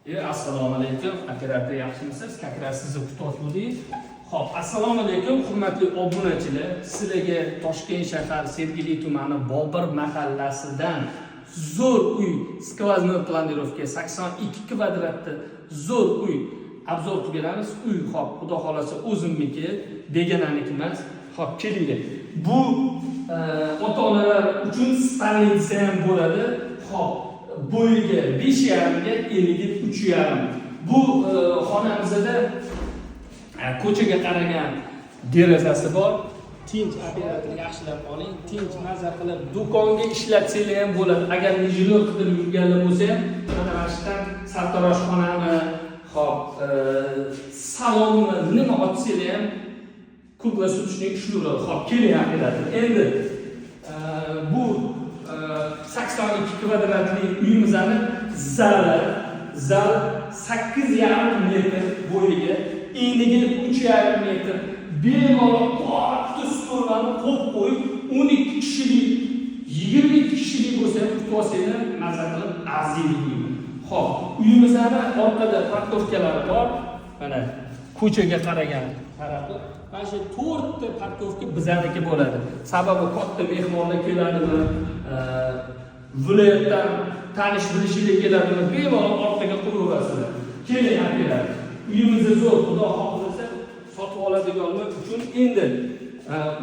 Assalomu alaykum, operator yaxshimisiz? Kakra sizni kutib Xo'p, assalomu alaykum, hurmatli obunachilar. Sizlarga Toshkent shahar Sergeli tumani Bobur mahallasidan zo'r uy, skvoznoy planirovka 82 kvadratli zo'r uy obzor qilib beramiz. Uy xo'p, xudo xolasa o'zimniki, begonaniki emas. Xo'p, kelinglar. Bu ota-onalar uchun stansiya ham bo'ladi. Xo'p, bo'yiga 5,5 ga eniga 3,5. Bu xonamizda ko'chaga qaragan derazasi bor. Tinch operator yaxshilab oling, tinch maza qilib do'konga ishlatsanglar ham bo'ladi. Agar mijlor qidirib yurganlar bo'lsa ham, mana mashqdan sartaroshxonami, hop, salonni nima ochsanglar ham kruglosutchnik ishlayveradi. Hop, keling operator. Endi bu 82 kvadratli uyimizni zal 8,5 metr bo'yiga, eniga 3,5 metr bemalol katta stollarni qo'yib qo'yib 12 kishilik, 22 kishilik bo'lsa ham kutib olsanglar maza qilib arziydi. Xo'p, uyimizning orqada parkovkalari bor. Mana ko'chaga qaragan tarafi. Mana shu 4 ta parkovka bizaniki bo'ladi. Sababi katta mehmonlar keladimi, viloyatdan tanish bilishlar keladimi, bemalol orqaga qo'yaverasizlar. Keling operator. Uyimizni zo'r, xudo xohlasa sotib oladiganlar uchun endi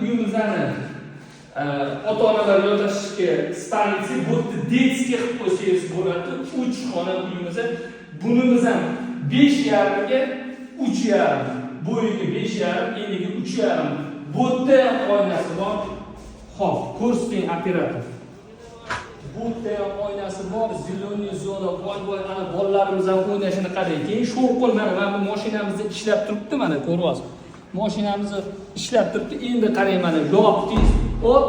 uyimizni ota-onalar joylashishga stansiya bu detskiy qilib qo'ysangiz bo'ladi. 3 xona uyimiz. Bunimiz ham 5,5 ga 3,5, bo'yiga 5,5, eniga 3,5. Bu yerda oynasi bor. Xo'p, ko'rsating operator. Bu yerda oynasi bor, ziloniy zona, voy ana bolalarimiz ham o'ynashini qarang. Keyin shovqin mana bu mashinamizni ishlab turibdi, mana ko'ryapsiz. Mashinamizni ishlab turibdi. Endi qarang mana yopdingiz. Hop,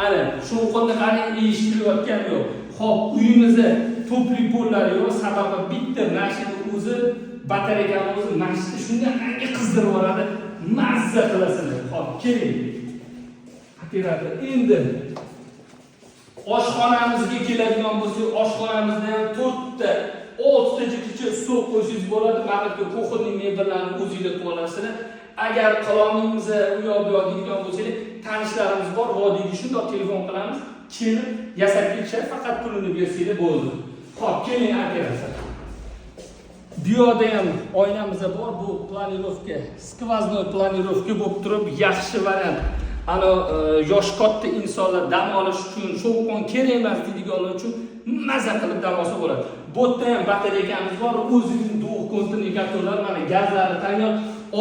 ana shovqinni qarang, eshitilayotgan yo'q. Xo'p, uyimizda to'pli pollari yo'q, sababi bitta mashina o'zi batareykani o'zi mashina shunday qizdirib yuboradi, mazza qilasizlar. Xo'p, keling. Operator, endi oshxonamizga keladigan bo'lsak, oshxonamizda ham 4 ta, 6 ta jikicha stol qo'ysangiz bo'ladi. Mana bu kuxonning mebellarini o'zingizlar qilib olasizlar. Agar qilolmaymiz, u yoq bu yoq deydigan bo'lsangiz, tanishlarimiz bor, vodiyga shunday telefon qilamiz, kelib yasab ketishadi, faqat pulini bersanglar bo'ldi. Xo'p, keling operator. Bu yerda ham oynamiz bor, bu planirovka, skvoznoy planirovka bo'lib turib, yaxshi variant. Ana yosh katta insonlar dam olish uchun, shovqin kerak emas deydiganlar uchun maza qilib dam olsa bo'ladi. Bu yerda ham batareykamiz bor, o'zining to'q konteneratorlar, mana gazlari tayyor,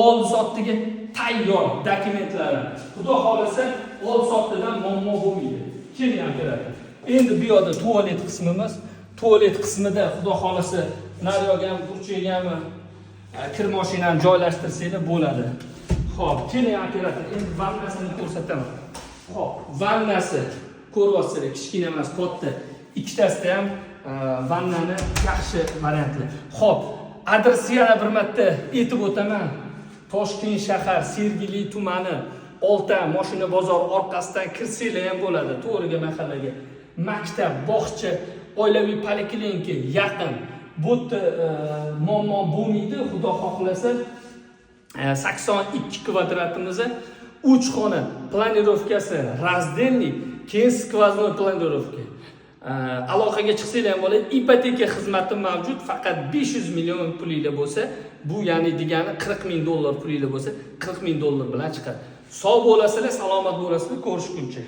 oldi sotdiga tayyor dokumentlari. Xudo xolasa oldi sotdidan muammo bo'lmaydi. Keling operator. Endi bu yerda tualet qismimiz. Tualet qismida xudo xolasa naryoga ham, burchaga ham kir mashinani joylashtirsanglar bo'ladi. Xo'p, keling operator, endi vannasini ko'rsataman. Xo'p, vannasi ko'ryapsizlar, kichkina emas, katta. Ikkitasida ham vannani yaxshi variantli. Xo'p, adresi yana bir marta aytib o'taman. Toshkent shahar Sergeli tumani Olta mashina bozor orqasidan kirsanglar ham bo'ladi, to'g'riga mahallaga. Maktab, bog'cha, oilaviy poliklinika yaqin. Bu yerda muammo bo'lmaydi, xudo xohlasa. 82 kvadratimiz, 3 xona planirovkasi razdelnik, keyin skvoznoy planirovka. Aloqaga chiqsanglar ham bo'ladi, ipoteka xizmati mavjud, faqat 500 million pulinglar bo'lsa, bu ya'ni degani 40 ming dollar pulinglar bo'lsa, 40 ming dollar bilan chiqadi. Sog' bo'lasizlar, salomat bo'lasizlar, ko'rishguncha.